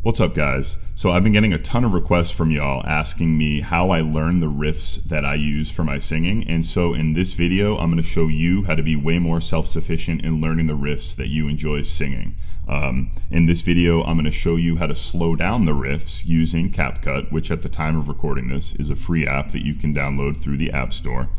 What's up, guys? So I've been getting a ton of requests from y'all asking me how I learn the riffs that I use for my singing, and so in this video I'm going to show you how to be way more self-sufficient in learning the riffs that you enjoy singing. In this video I'm going to show you how to slow down the riffs using CapCut, which at the time of recording this is a free app that you can download through the App Store.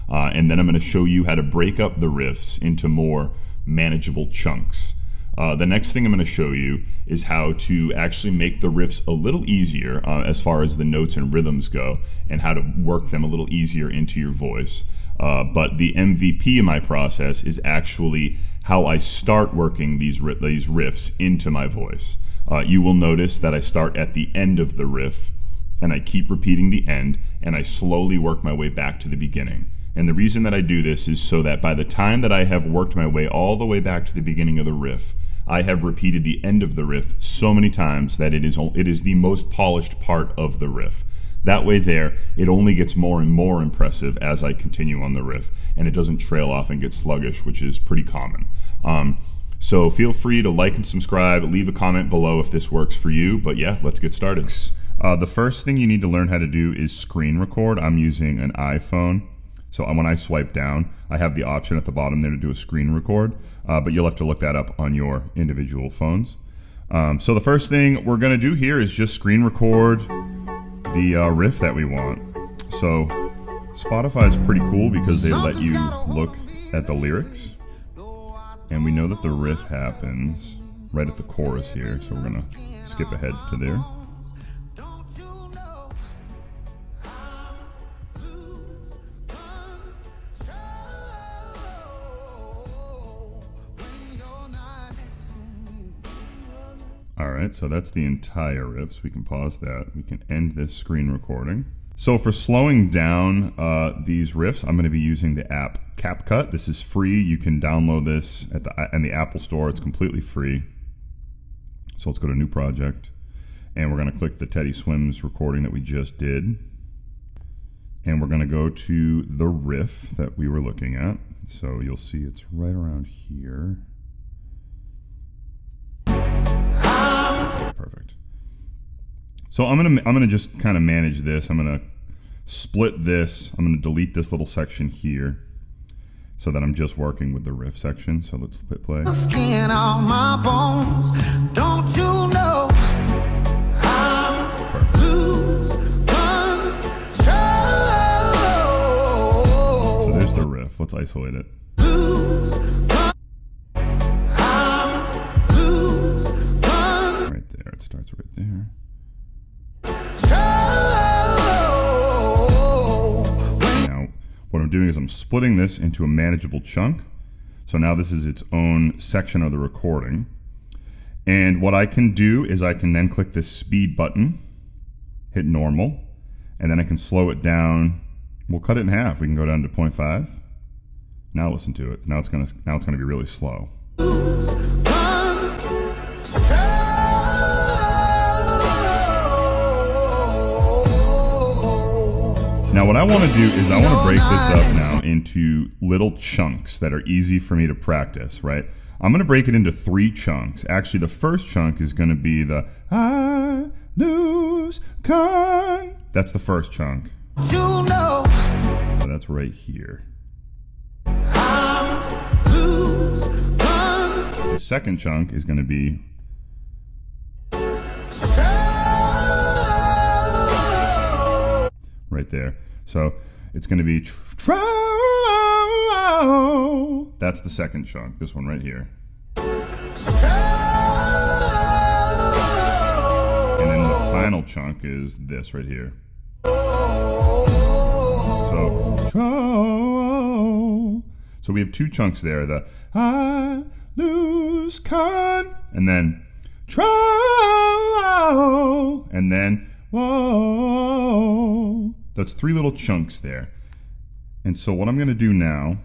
And then I'm going to show you how to break up the riffs into more manageable chunks. The next thing I'm going to show you is how to actually make the riffs a little easier as far as the notes and rhythms go, and how to work them a little easier into your voice. But the MVP in my process is actually how I start working these riffs into my voice. You will notice that I start at the end of the riff, and I keep repeating the end, and I slowly work my way back to the beginning. And the reason that I do this is so that by the time that I have worked my way all the way back to the beginning of the riff, I have repeated the end of the riff so many times that it is the most polished part of the riff. That way there, it only gets more and more impressive as I continue on the riff, and it doesn't trail off and get sluggish, which is pretty common. So feel free to like and subscribe, leave a comment below if this works for you, but yeah, let's get started. The first thing you need to learn how to do is screen record. I'm using an iPhone. So when I swipe down, I have the option at the bottom there to do a screen record, but you'll have to look that up on your individual phones. So the first thing we're going to do here is just screen record the riff that we want. So Spotify is pretty cool because they let you look at the lyrics, and we know that the riff happens right at the chorus here, so we're going to skip ahead to there. Alright, so that's the entire riff, so we can pause that. We can end this screen recording. So for slowing down these riffs, I'm going to be using the app CapCut. This is free. You can download this in the Apple Store. It's completely free. So let's go to New Project. And we're going to click the Teddy Swims recording that we just did. And we're going to go to the riff that we were looking at. So you'll see it's right around here. Perfect. So I'm gonna just kind of manage this. I'm gonna split this. I'm gonna delete this little section here, so that I'm just working with the riff section. So let's hit play. Skin on my bones. Don't you know I lose control? So there's the riff. Let's isolate it. It starts right there. Now, what I'm doing is I'm splitting this into a manageable chunk. So now this is its own section of the recording. And what I can do is I can then click this speed button, hit normal, and then I can slow it down. We'll cut it in half. We can go down to 0.5. Now listen to it. Now it's gonna be really slow. Now what I want to do is I want to break this up now into little chunks that are easy for me to practice, right? I'm going to break it into 3 chunks. Actually, the first chunk is going to be the I lose con. That's the first chunk. So that's right here. The second chunk is going to be right there. So it's going to be that's the second chunk, this one right here. And then the final chunk is this right here. So we have 2 chunks there, the I lose con, and then and then whoa. That's 3 little chunks there. And so what I'm going to do now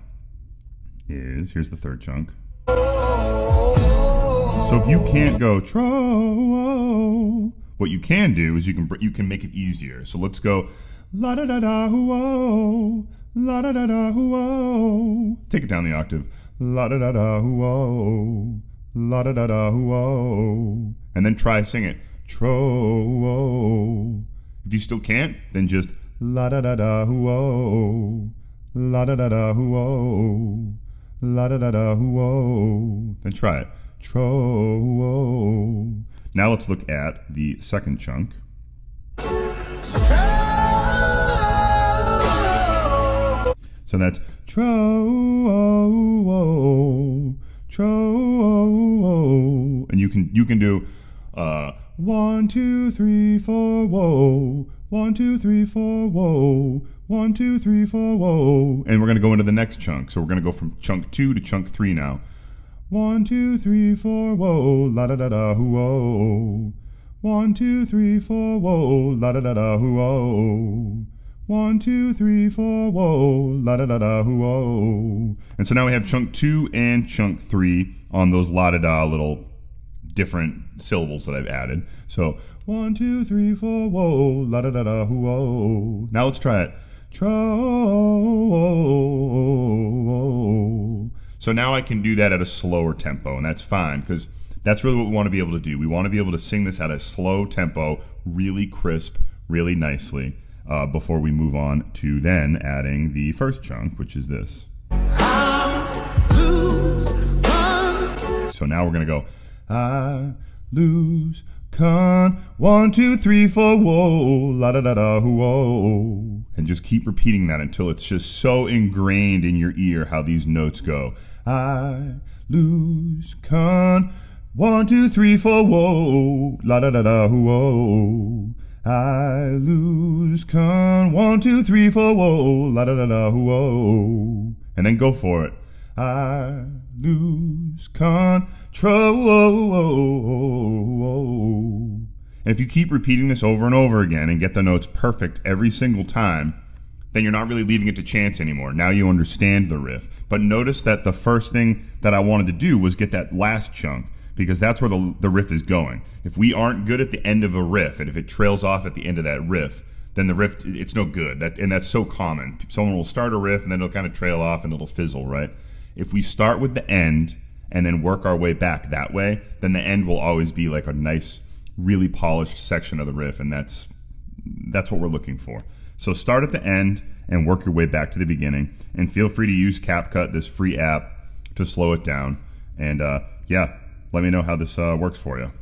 is, here's the third chunk. So if you can't go tro, what you can do is you can make it easier. So let's go la da da da whoa, la da da da whoa. Take it down the octave. La da da da whoa, la da da da whoa, and then try sing it. tro. If you still can't, then just la da da da whoa, la da da da whoa, la da da da whoa. Then try it, tro. Now let's look at the second chunk. So that's tro, tro, and you can do 1 2 3 4 whoa, 1 2 3 4 whoa, 1 2 3 4 whoa, and we're gonna go into the next chunk. So we're gonna go from chunk 2 to chunk 3 now. 1 2 3 4 whoa, la da da da whoa, 1 2 3 4 whoa, la da da da whoa. 1 2 3 4 whoa, la da da da whoa. And so now we have chunk 2 and chunk 3 on those la da da little different syllables that I've added. So 1 2 3 4 whoa, la da da da whoa. Now let's try it. Tro. So now I can do that at a slower tempo, and that's fine because that's really what we want to be able to do. We want to be able to sing this at a slow tempo, really crisp, really nicely. Before we move on to then adding the first chunk, which is this. So now we're gonna go, I lose con, 1 2 3 4 whoa, la da da da whoa, and just keep repeating that until it's just so ingrained in your ear how these notes go. I lose con, 1 2 3 4 whoa, la da da da whoa. I lose con, 1 2 3 4 whoa, la da da da whoa, and then go for it. I lose control. And if you keep repeating this over and over again and get the notes perfect every single time, then you're not really leaving it to chance anymore. Now you understand the riff. But notice that the first thing that I wanted to do was get that last chunk, because that's where the riff is going. If we aren't good at the end of a riff, and if it trails off at the end of that riff, then the riff, it's no good. And that's so common. Someone will start a riff and then it'll kind of trail off and it'll fizzle, right? If we start with the end and then work our way back that way, then the end will always be like a nice, really polished section of the riff, and that's what we're looking for. So start at the end and work your way back to the beginning, and feel free to use CapCut, this free app, to slow it down. And yeah, let me know how this works for you.